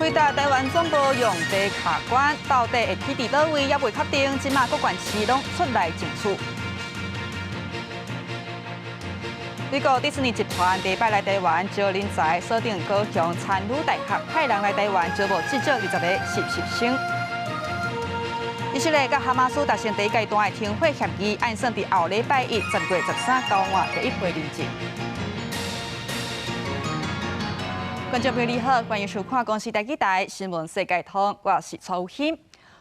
回答台湾总部用地卡关，到底会起伫倒位也未确定，即马各县市拢出来争取。美国迪士尼集团礼拜来台湾招人才，锁定高雄参女大学派人来台湾招募至少20个实习生。以色列甲哈马斯达成第一阶段的停火协议，按算伫后礼拜一10月13交换第一批人质。观众朋友你好，欢迎收看公视台记台新闻世界通，我是曹欣。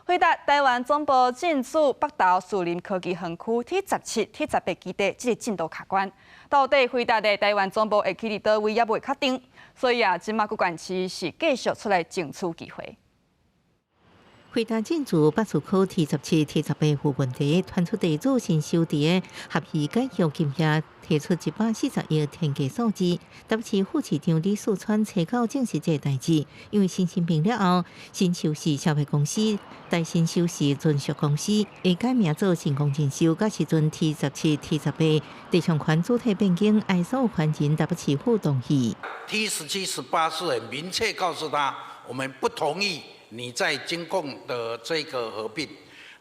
回答台湾总部进驻北投树林科技园区 T17、T18基地，这个进度卡关。到底回答的台湾总部会起伫倒位也未确定，所以即马各县市是继续出来争取机会。回答进驻北树区 T17、T18附问题，传出地主新收地的合议解约金额提出140亿天价数字，特别是副市长李树川查到证实这代志，因为新申病了后，新收市消费公司、大新收市存续公司会改名做新工程收，甲时阵 T17、T18地上权主体变更，爱所有权人特别是互动意。T17、18是很明确告诉他，我们不同意你在金控的这个合并。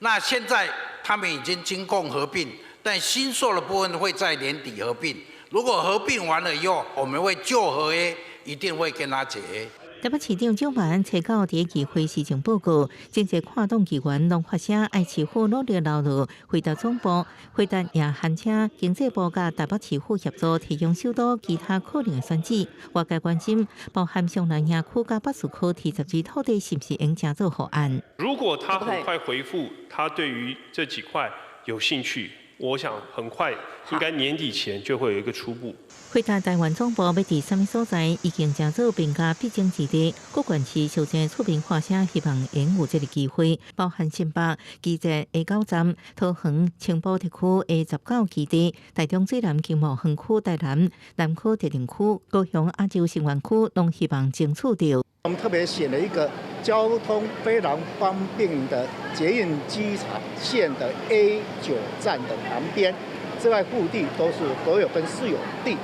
那现在他们已经金控合并，但新售的部分会在年底合并。如果合并完了以后，我们会就合约，一定会跟他解约。台北市长蒋万安提到第一期会施政报告，政策看动议员拢发声爱市府努力劳碌，回答总部，回答也喊请经济部甲台北市府协助提供首都其他可能的选址。外界关心包含上南亚区甲北市区T17土地是不是应加做法案？如果他很快回复，他对于这几块有兴趣，我想很快应该年底前就会有一个初步。回答台湾总部要伫什么所在已经加做评价必经之地，各县市首先出面发声，希望拥有这个机会，包含新北、基捷 A9站、桃园、青埔特区 A19基地、台中水南经贸园区台南、南区特林区、高雄亚洲新园区，拢希望争取到。我们特别选了一个交通非常方便的捷运机场线的 A9站的旁边，之外腹地都是国有跟私有地。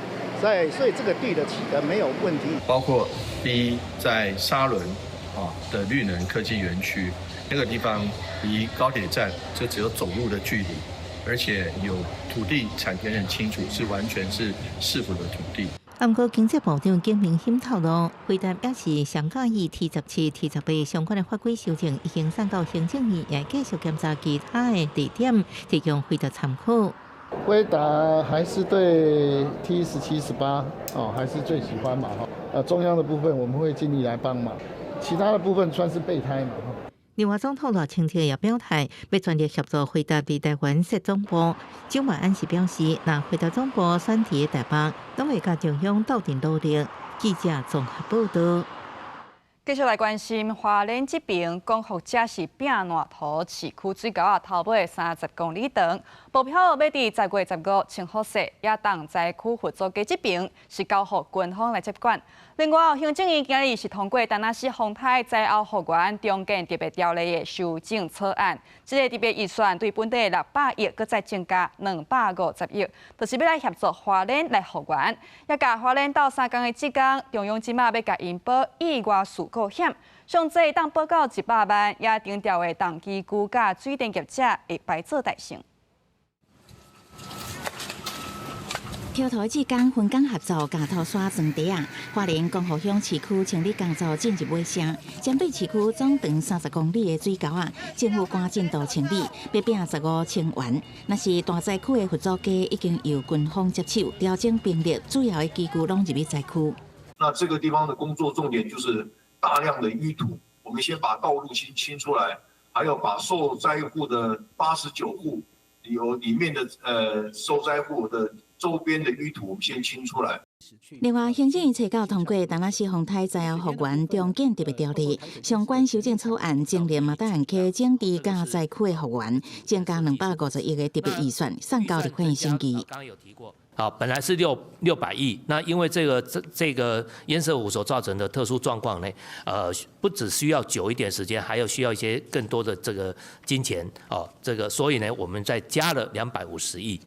所以这个地的取得没有问题。包括第一，在沙仑的绿能科技园区，那个地方离高铁站就只有走路的距离，而且有土地产权很清楚，是完全是市府的土地。不过，经济部长景明显透露，回答表示，上介意T17、T18相关的法规修正已经送到行政院，也继续检查其他的地点，提供回答参考。回答还是对 T17、18还是最喜欢嘛中央的部分我们会尽力来帮忙，其他的部分算是备胎嘛另外，总统罗清田也表态，要全力协助回答伫台湾设总部。蒋万安是表示，若回答总部选伫台北，拢会甲中央斗阵努力。记者综合报道。继续来关心花莲这边，光复者是摒烂土市区水沟头尾30公里长，目标要伫10月15清好势，也当在区合作街这边是交予军方来接管。另外，行政院今日是通过丹那市风台灾后复原重建特别条例的修正草案，这个特别预算对本地600亿，搁再增加250亿，就是要来协助花莲来复原。也甲花莲斗3天的职工，中央即马要甲因保意外事故险，上济当保到100万，也定调的重机具甲水电业者会排做代偿。跳台职工分工合作，架头刷床底啊！花莲光复乡市区清理工作进入尾声，针对市区总长30公里的水沟啊，政府赶进度清理，要摒15清完。那是大灾区的合作街已经由军方接手，调整兵力，主要的机具拢入去灾区。那这个地方的工作重点就是大量的淤土，我们先把道路先清出来，还要把受灾户的89户里面的受灾户的周边的淤土，我们先清出来。另外，行政院查到通过丹那市风台灾后复原重建特别条例相关修正草案，精炼马达案溪整治甲灾区的复原，增加250亿的特别预算，送到立法院审议。刚刚有提过。好，本来是600亿，那因为这个堰塞湖所造成的特殊状况呢，不只需要久一点时间，还要需要一些更多的这个金钱哦，所以呢，我们再加了250亿。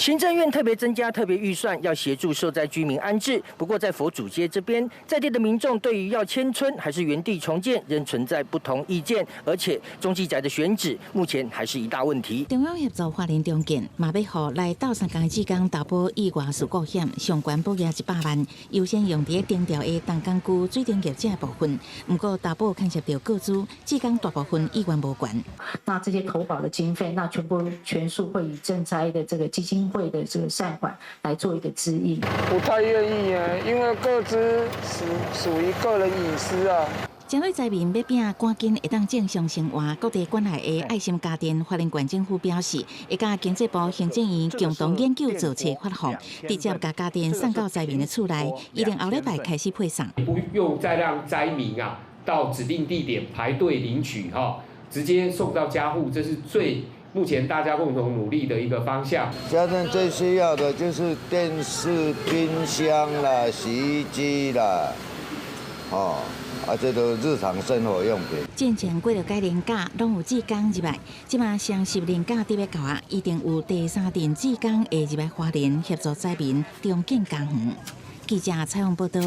行政院特别增加特别预算，要协助受灾居民安置。不过，在佛祖街这边，在地的民众对于要迁村还是原地重建，仍存在不同意见。而且，中继宅的选址目前还是一大问题。中央协助花莲重建，嘛要互来斗3工之工投保意外事故险，上悬保额100万，优先用伫顶调的东港区水电业者的部分。不过，投保牵涉到个资，志工大部分意愿无关。那这些投保的经费，那全数会以赈灾的这个基金会的这个善款来做一个支应。不太愿意耶，因为个资属于个人隐私啊。针对灾民要拼赶紧会当正常生活，各地管内的爱心家电花莲县政府表示，会甲经济部行政院共同研究做册发放，直接甲家电送到灾民的厝内，一定后礼拜开始配送。不用再让灾民到指定地点排队领取直接送到家户，这是目前大家共同努力的一个方向。家电最需要的就是电视、冰箱啦、洗衣机啦，这都日常生活用品。进前过了该年假，拢有志工入来，即马双十年假伫要到啊，一定有第3阵志工会入来花莲协助灾民重建家园。记者采访报道。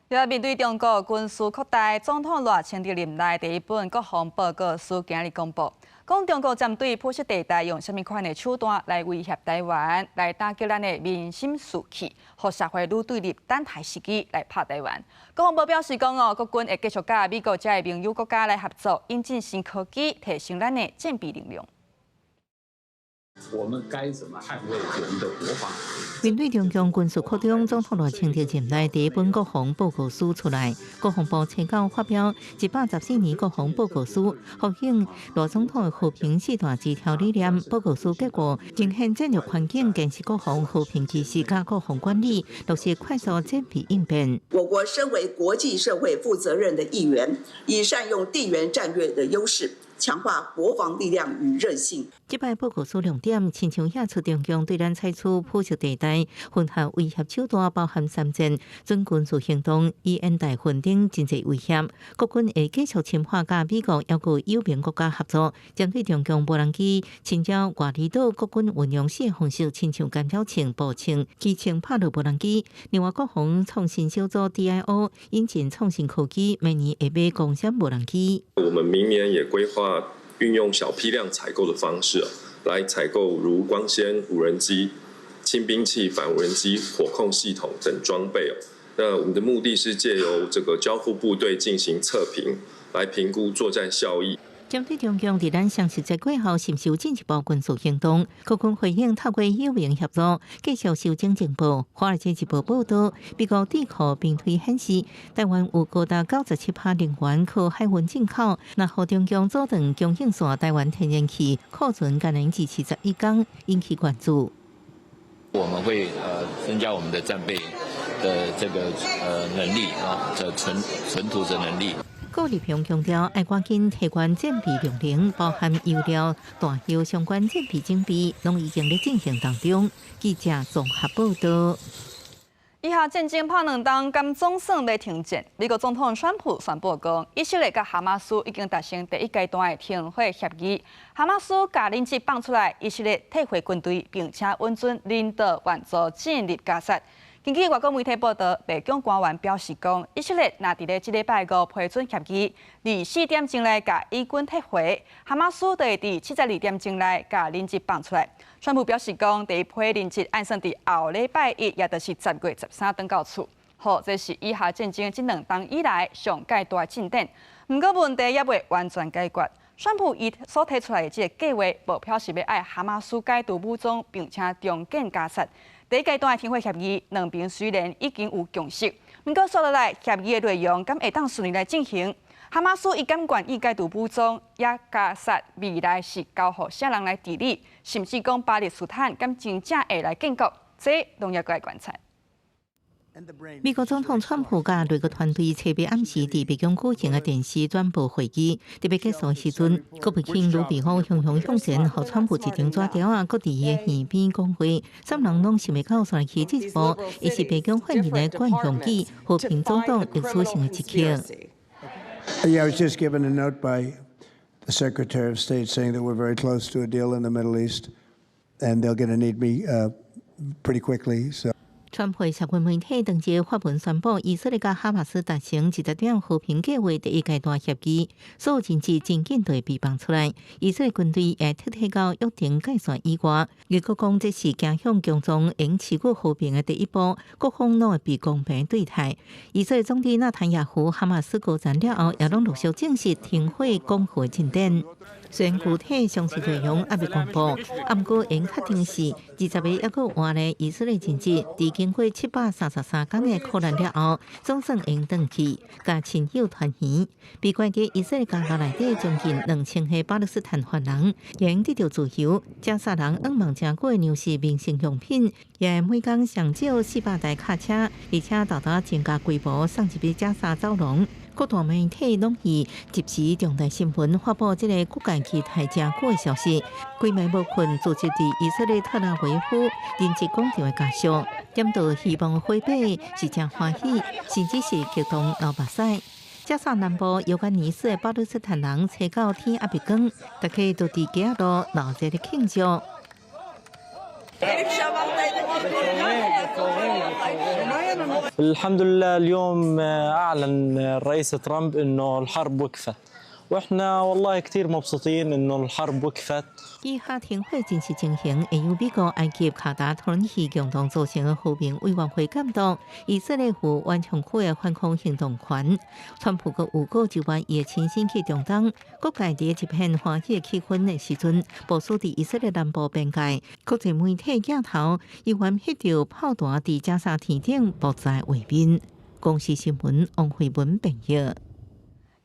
要面对中国军事扩大，总统赖清德任内第一本国防报告书今日公布，讲中国针对普什地带用什么款的手段来威胁台湾，来打击咱的民心士气，和社会愈对立，等待时机来拍台湾。国防部表示讲国军会继续甲美国这些盟友国家来合作，引进新科技，提升咱的战备力量。我们该怎么捍卫我们的国防？面对中共军事扩张，总统赖清德任内第一本国防报告书出来，国防部青九发表114年国防报告书，复兴赖总统的和平4大指条理念。报告书结果呈现战略环境、建设国防和平机制加国防管理，落实快速战备应变。我国身为国际社会负责任的一员，以善用地缘战略的优势，强化国防力量与韧性。这摆报告书亮点，亲像亚出中共对咱采取普什地带混合威胁手段，包含3件准军事行动，以演大混等经济威胁。国军会继续深化甲美国要个友盟国家合作，针对中共无人机侵扰外离岛，国军运用新方式，亲像干扰枪、步枪、机枪拍落无人机。另外，国防创新小组 DIO 引进创新科技，明年会买共享无人机。我们明年也规划运用小批量采购的方式来采购如光纤无人机、轻兵器、反无人机、火控系统等装备。那我们的目的是借由这个交付部队进行测评，来评估作战效益。针对中共伫咱双十节过后是否进一步军事行动，国军回应透过友盟合作，继续收整情报。华尔街日报报道，美国智库并推显示，台湾有高达97%能源靠海运进口，那互中共阻断供应线台湾天然气库存仅能支持71天，引起关注。我们会增加我们的战备的这个能力的存储的能力。顾立平强调，要赶紧提高战备量能，包含油料、弹药相关战备装备，拢已经在进行当中。记者综合报道。以下战争拍2冬，甘总算要停战。美国总统川普宣布讲，以色列甲哈马斯已经达成第1阶段的停火协议。哈马斯甲人质放出来，以色列退回军队，并且允准领导援助进入加沙。根据外国媒体报道，白宫官员表示讲，以色列若伫咧这礼拜5批准协议，24点钟内甲以军退回，哈马斯就会伫72点钟内甲人质放出来。川普表示讲，第1批人质按算伫后礼拜1，也就是10月13登到厝。好，这是以下战争这2冬以来上界大进展。不过问题也未完全解决。川普伊所提出来的这个计划，无表示要爱哈马斯解除武装，并且重建加沙。第1阶段的停火协议，两边虽然已经有共识，不过说落来，协议的内容敢会当顺利来进行？哈马斯伊敢愿意解除武装，也加沙未来是交予啥人来治理，甚至讲巴勒斯坦敢真正会来建国，这拢要来观察。美国总统川普甲内阁团队特别暗时伫白宫举行的电视转播会议，特别结束时阵，国务卿卢比奥雄雄向前，互川普一张纸条啊，搁伫伊的耳边讲话。3人拢想要告诉去这一步，伊是白宫发言的惯用语，和平总统历史性的一刻。Yeah, I was just given a note by the Secretary of State saying that we're very close to a deal in the Middle East. and they're going to need me pretty quickly. So. 川普社群媒体当日发文宣布，以色列甲哈马斯达成20点和平计划第一阶段协议，所有证据真紧对被放出来。以色列军队也撤退到约定界线以外。美国讲这是走向共同应持久和平的第一步，各方拢会被公平对待。以色列总理纳坦雅胡哈马斯高层了后，也拢陆续证实停火讲和进展。虽然具体详细内容还未公布，不过应确定是20个抑阁换的以色列政治，在经过733天的苦难了后，总算应回去，甲亲友团圆。被关在以色列监狱内底将近2000个巴勒斯坦犯人，应得到自由。加沙人仰望正过粮食、民生用品，也每天上少400台卡车，而且大大增加规模，送入去加沙走廊。各大媒体拢以及时重大新闻发布这个国界期待真久的消息。规暝无困组织伫以色列特拉维夫临时广场的家属，点到希望回北是真欢喜，甚至是激动流目屎。加沙南部尤干尼斯的巴勒斯坦人找到天还未光，大家都伫街路闹热的庆祝。الحمد لله اليوم أعلن الرئيس ترامب إنه الحرب وقفت وإحنا والله كتير مبسوطين إنه الحرب وقفت 以下停火正式进行，会由美国、埃及、卡达、土耳其共同组成的和平委员会监督。以色列负顽强区的反恐行动权。川普阁预告9月伊会亲身去中东，各界伫一片欢喜的气氛的时阵，部署伫以色列南部边界。国际媒体镜头依然翕到炮弹伫加沙天顶爆在画面。公视新闻王慧文编译。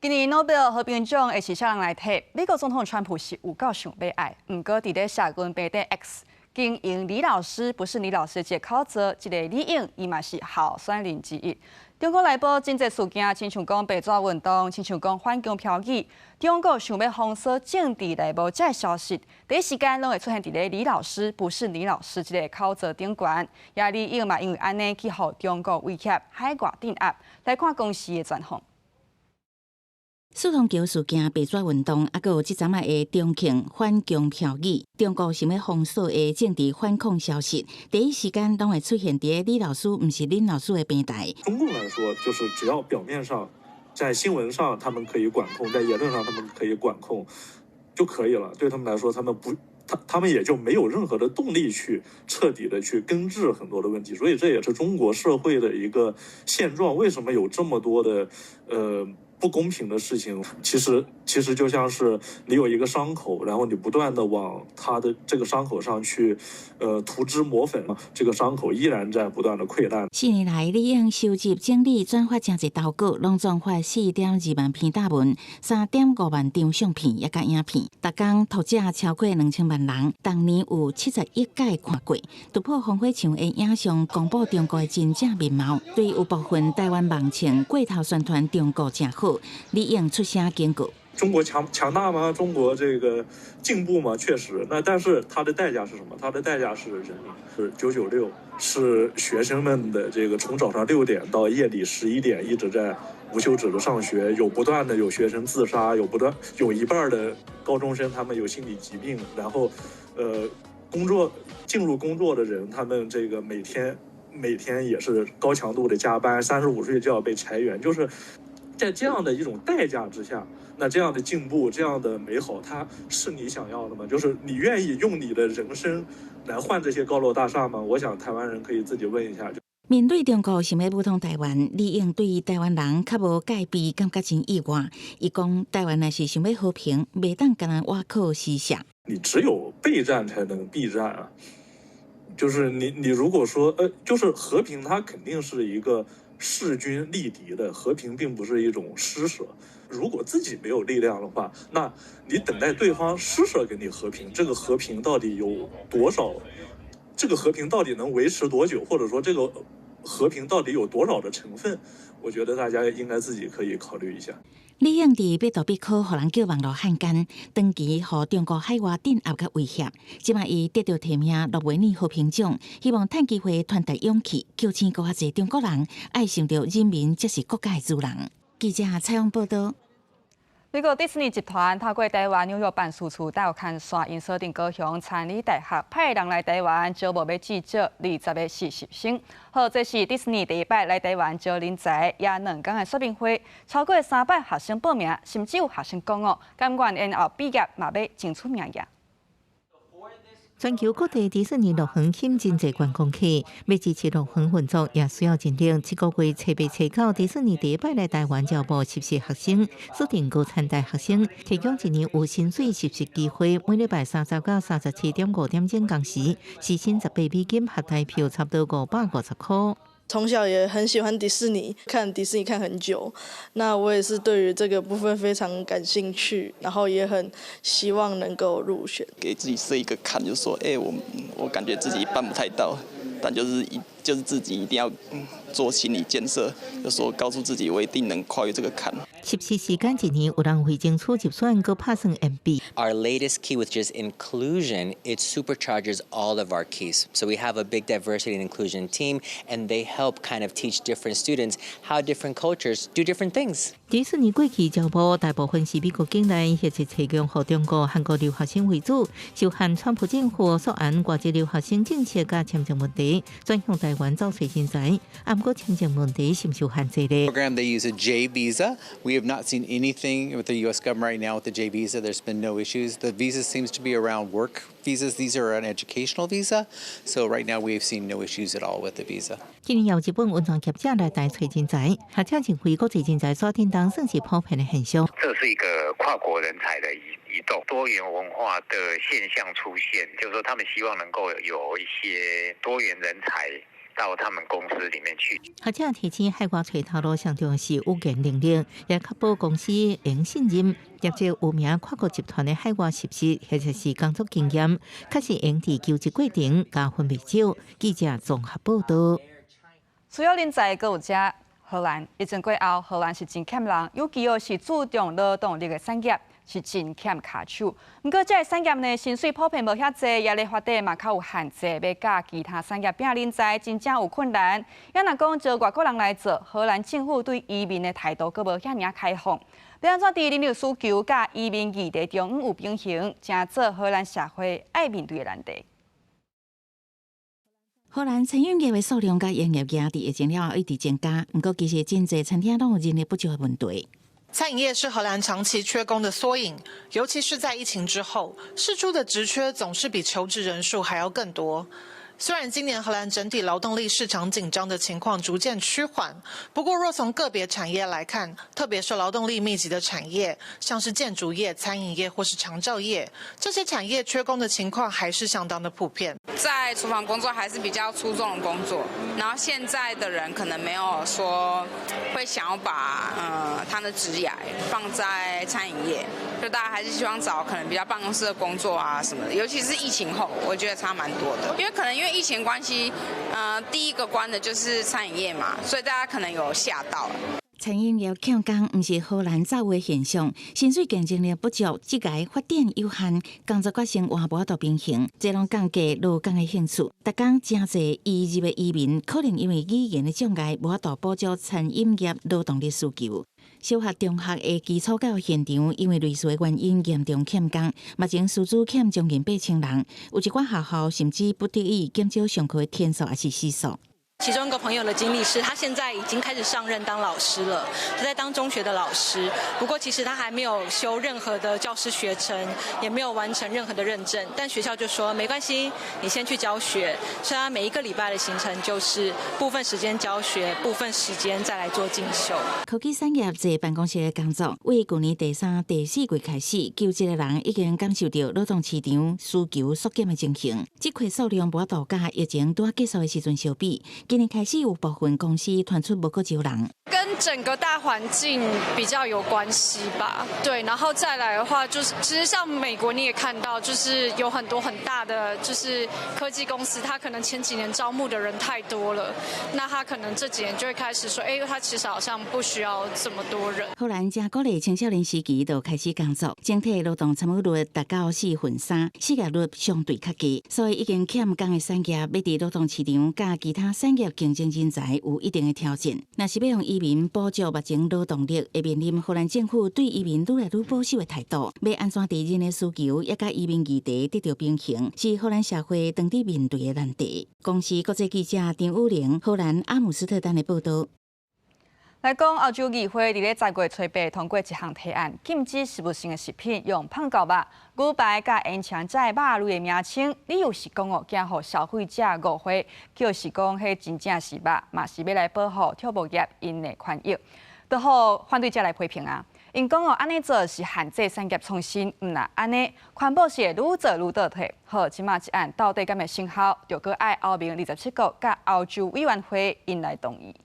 今年诺贝尔和平奖会是啥人来摕？美国总统川普是有够想要爱，不过伫咧社群媒体 X 经营李老师不是李老师这口子，这个李英伊嘛是候选人之一。中国内部真侪事件，亲像讲白纸运动，亲像讲反共漂移，中国想要封锁政治内部这消息，第一时间拢会出现伫咧李老师不是李老师这个口子顶悬。也李英嘛因为安尼去互中国威胁，海外镇压。来看公司的专访。四通桥事件、白纸运动，还有即阵仔的中庆反共漂移，中国想要封锁的政治反恐消息，第一时间拢会出现伫李老师不是林老师的平台。中共来说，就是只要表面上在新闻上他们可以管控，在言论上他们可以管控就可以了。对他们来说，他们也就没有任何的动力去彻底的去根治很多的问题。所以这也是中国社会的一个现状。为什么有这么多的不公平的事情？其实就像是你有一个伤口，然后你不断的往它的这个伤口上去涂脂抹粉，这个伤口依然在不断的溃烂。4年来，李英收集、整理、转发真侪投稿，拢总发4.2万篇大文、3.5万张相片，也甲影片。逐工读者超过2000万人，当年有71届看过。突破烽火墙的影像，公布中国的真正面貌。对有部分台湾网情过头宣传中国真好，李英出声警告。中国强大吗？中国这个进步吗？确实，但是它的代价是什么？它的代价是人民，是996，是学生们的这个从早上6点到夜里11点一直在无休止的上学，不断的有学生自杀，有一半的高中生他们有心理疾病，然后进入工作的人，他们这个每天也是高强度的加班，35岁就要被裁员，就是在这样的一种代价之下。那这样的进步，这样的美好，它是你想要的吗？就是你愿意用你的人生来换这些高楼大厦吗？我想台湾人可以自己问一下。面对中国想要武统台湾，李英对台湾人较无戒备，感觉真意外。伊讲台湾若是想要和平，袂当干那挖口施舍。你只有备战才能避战啊！就是你如果说就是和平，它肯定是一个势均力敌的，和平并不是一种施舍。如果自己没有力量的话，那你等待对方施舍给你和平，这个和平到底有多少？这个和平到底能维持多久？或者说这个和平到底有多少的成分？我觉得大家应该自己可以考虑一下。李英伫百度必考，互人叫网络汉奸，长期互中国海外镇压甲威胁。即摆伊得到提名诺贝尔和平奖，希望趁机会传达勇气，叫醒更较侪中国人爱想着人民才是国家的主人。记者采访报道。美国迪士尼集团透过台湾纽约办事处带有看线，因锁定高雄参理大学派人来台湾招募要至少20个实习生。好，这是迪士尼第一摆来台湾招人才，也2天的说明会，超过300学生报名，甚至有学生讲哦，甘愿因后毕业嘛要争取名额。全球各地迪士尼乐园欠真侪观光客，要支持乐园运作，也需要认定7个月初8、初9，迪士尼第一摆来台湾招募实习学生，锁定高产大学生，提供1年有薪水实习机会，每礼拜30到37.5点钟工时，时薪$18，合台票差不多550块。从小也很喜欢迪士尼，看迪士尼看很久，那我也是对于这个部分非常感兴趣，然后也很希望能够入选。给自己设一个坎，就说，我感觉自己办不太到，但就是自己一定要做心理建设，就说告诉自己我一定能跨越这个坎。实习时间1年，有人会争取入选，搁拍算 MB。 Our latest key, which is inclusion, it supercharges all of our keys. So we have a big diversity and inclusion team, and they help kind of teach different students how different cultures do different things. 迪士尼过去招募大部分是美国境内或者采用和中国、韩国留学生为主，受限川普政府所按外籍留学生政策甲签证问题，转向台湾找找人才。不过签证问题是受限制的。Program they use a J visa. We have not seen anything with the U.S. government right now with the J visa. There's been no issues. The visa seems to be around work visas. These are an educational visa. So right now we've seen no issues at all with the visa. 今年有日本文创业者来台找人才，或者认为国际人才所订单算是普遍的现象。这是一个跨国人才的移动，多元文化的现象出现，就是说他们希望能够有一些多元人才到他们公司里面去。或者提醒海外找头路上重要是有限能力，也确保公司能信任。业者有名跨国集团的海外实习或者是工作经验，确实用伫求职过程加分不少。记者综合报道。除了人才，阁有遮荷兰，疫情过后，荷兰是真欠人，尤其是注重劳动力的产业。是真欠卡手，不过这个产业呢，薪水普遍无遐济，压力法底嘛较有限制，要甲其他产业拼人才，真正有困难。也若讲招外国人来做，荷兰政府对移民的态度阁无遐尔开放。要安怎伫人力需求甲移民议题中有平衡，真做荷兰社会爱面对的难题。荷兰餐饮业的数量甲营业额伫疫情了后一直增加，不过其实真侪餐厅拢有人力不足的问题。餐饮业是荷兰长期缺工的缩影，尤其是在疫情之后，释出的职缺总是比求职人数还要更多。虽然今年荷兰整体劳动力市场紧张的情况逐渐趋缓，不过若从个别产业来看，特别是劳动力密集的产业，像是建筑业、餐饮业或是长照业，这些产业缺工的情况还是相当的普遍。在厨房工作还是比较出众的工作，然后现在的人可能没有说会想要把他的职业放在餐饮业，就大家还是希望找可能比较办公室的工作啊什么的，尤其是疫情后，我觉得差蛮多的，因为疫情关系，第一个关的就是餐饮业嘛，所以大家可能有吓到了。餐饮业欠工不是荷兰早有的现象，薪水竞争力不足，职业发展有限，工作甲生活无法平衡，这拢降低劳工的兴趣。逐工真侪移入的移民，可能因为语言的障碍，无法度补足餐饮业劳动力需求。小学、中学的基础教育现场，因为类似的原因严重欠工，目前师资欠将近8,000人，有一寡学校甚至不得已减少上课的天数还是时数。其中一个朋友的经历是，他现在已经开始上任当老师了，他在当中学的老师。不过其实他还没有修任何的教师学程，也没有完成任何的认证。但学校就说没关系，你先去教学。所以他每一个礼拜的行程就是部分时间教学，部分时间再来做进修。科技产业在办公室的工作，为去年第3、第4月开始，求职的人已经感受到劳动市场需求缩减的情形，职缺数量无法度甲疫情拄结束的时阵相比。今年开始有部分公司传出无够招人，跟整个大环境比较有关系吧。对，然后再来的话，就是其实像美国你也看到，就是有很多很大的就是科技公司，它可能前几年招募的人太多了，那他可能这几年就会开始说，他其实好像不需要这么多人。荷兰正鼓励青少年时期就开始工作，整体劳动参与率达到4/3，失业率相对较低，所以已经欠工的产业要伫劳动市场甲其他产业竞争人才有一定的挑战。若是要用移民年补助目前劳动力，会面临荷兰政府对移民愈来愈保守的态度。要安怎伫人的需求，也甲移民议题得到平衡，是荷兰社会当地面对的难题。公司国际记者张武玲，荷兰阿姆斯特丹的报道。来讲，澳洲议会伫咧10月初8通过一项提案，禁止食物性的食品用胖狗肉、牛排甲烟肠在肉类的名称，理由是讲惊互消费者误会，就是讲迄真正是肉，嘛是要来保护畜牧业因的权益。就好反对者来批评啊，因讲安尼做是限制产业创新，毋啦安尼环保是会愈做愈倒退。好，即马一案到底敢会生效，就搁爱欧盟27国甲欧洲委员会因来同意。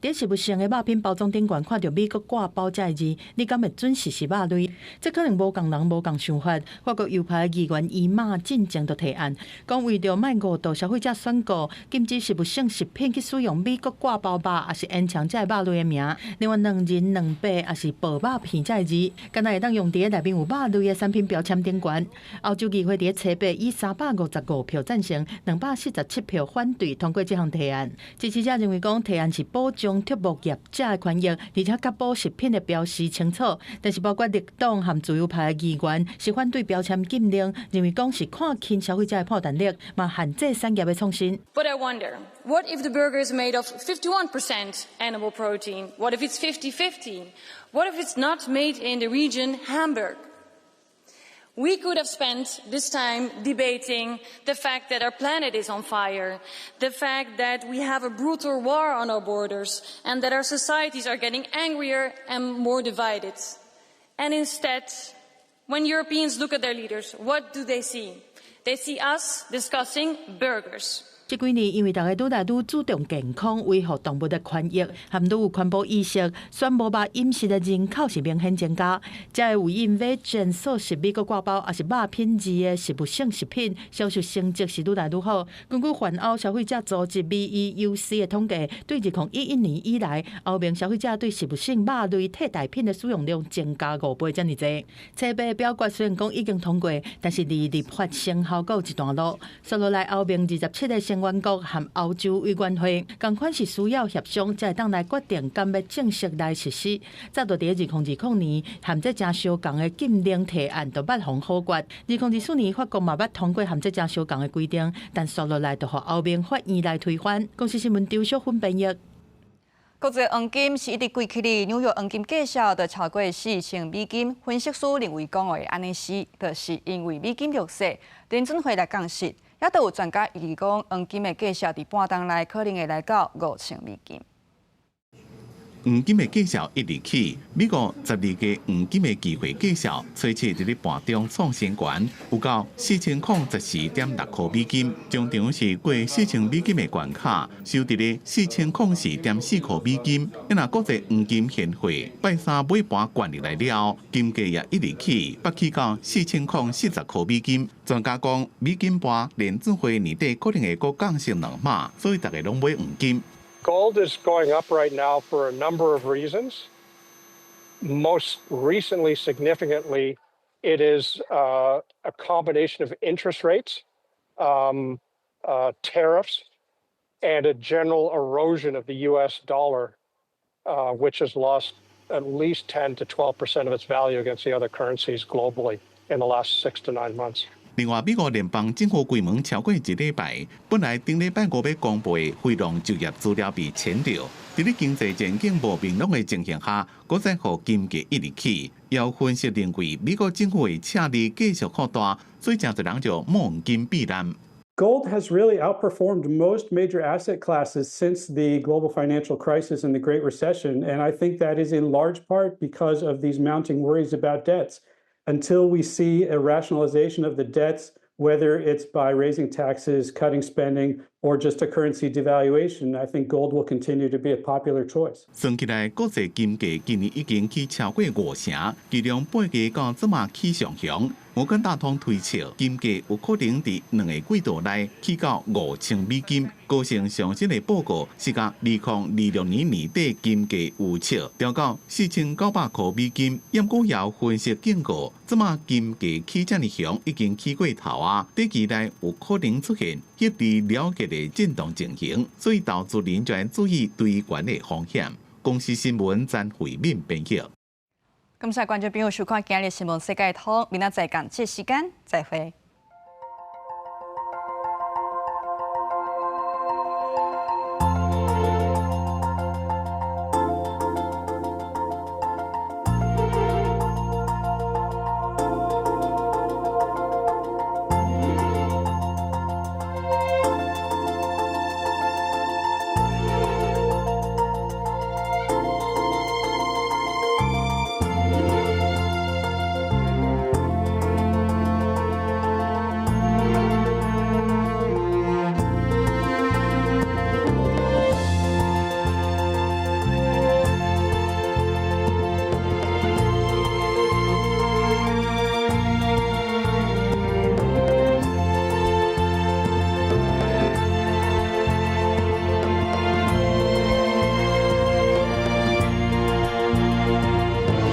伫食物性的肉品包装顶悬看到美国挂包这个字，你敢会准是肉类？这可能无共人无共想法。法国右派议员伊马进前就提案，讲为着卖误导消费者宣告禁止食物性食品去使用美国挂包肉，也是烟肠这肉类的名。另外2人2百也是薄肉片这个字，敢若会当用伫内面有肉类的产品标签顶悬。欧洲议会伫初8以355票赞成、247票反对通过这项提案。支持者认为讲提案是保障畜牧业者的权益，而且确保食品的标示清楚。但是包括绿党和自由派的议员是反对标签禁令，认为讲是看轻消费者的判断力，嘛限制产业的创新。But I wonder, what if the burger is made of 51% animal protein? What if it's 50-50? What if it's not made in the region Hamburg? We could have spent this time debating the fact that our planet is on fire, the fact that we have a brutal war on our borders, and that our societies are getting angrier and more divided. And instead, when Europeans look at their leaders, what do they see? They see us discussing burgers. 这几年，因为大家愈来愈注重健康，维护动物的权益，含愈有环保意识，选无肉饮食的人口是明显增加。才会有因vegan素食美国挂包，也是肉品质的食物性食品销售成绩是愈来愈好。根据环欧消费者组织 BEUC 的统计，对2011年以来，欧盟消费者对食物性肉类替代品的使用量增加5倍这么多。初8表决虽然讲已经通过，但是离立法生效有一段路。接落来，欧盟27个成员国和欧洲委员会同款是需要协商，才会当来决定敢要正式来实施。早在2020年，和这正相共的禁令提案就捌互否决。2024年，法国嘛捌通过和这正相共的规定，但续落来就互欧盟法院来推翻。公司新闻张淑芬编译。国际黄金是一直贵起哩，纽约黄金价格就超过4000美金。分析师认为讲的安尼是，就是因为美金弱势，联准会来降息。也都有专家预计讲，黄金的价格伫半冬内可能会来到5000美金。黄金的价格一直起，美国12个黄金的期货价格初次伫咧盘中创新高，有到4014.6块美金，中场是过4000美金的关卡，收伫咧4004.4块美金。因若国际黄金现货拜三尾盘关入来了，金价也一直起，北起到4040块美金。专家讲，美金盘联准会年底可能会搁降息2码，所以大家拢买黄金。Gold is going up right now for a number of reasons. Most recently, significantly, it is a combination of interest rates, tariffs, and a general erosion of the U.S. dollar, which has lost at least 10 to 12% of its value against the other currencies globally in the last 6 to 9 months. 另外，美国联邦政府关门超过1礼拜，本来顶礼拜5要公布的非农就业资料被签掉。在咧经济前景无明朗的情形下，国际互金价一直起。有分析认为，美国政府的赤字继续扩大，所以真侪人就摸黄金避难。Gold has really outperformed most major asset classes since the global financial crisis and the Great Recession, and I think that is in large part because of these mounting worries about debts. Until we see a rationalization of the debts, whether it's by raising taxes, cutting spending, or just a currency devaluation, I think gold will continue to be a popular choice. 算起来，国际金价今年已经起超过5成，其中8个到这么起上扬。摩根大通推测，金价有可能伫2个季度内起到5000美金。高盛上新的报告是甲2026年年底金价预测调到4900块美金。严古尧分析警告，这么金价起这么强，已经起过头啊，短期内有可能出现迄啲了解的个震动情形，所以投资人就要注意对权的风险。公司新闻詹惠敏编辑。感谢观众朋友收看今日新闻世界通，明仔载同这时间再会。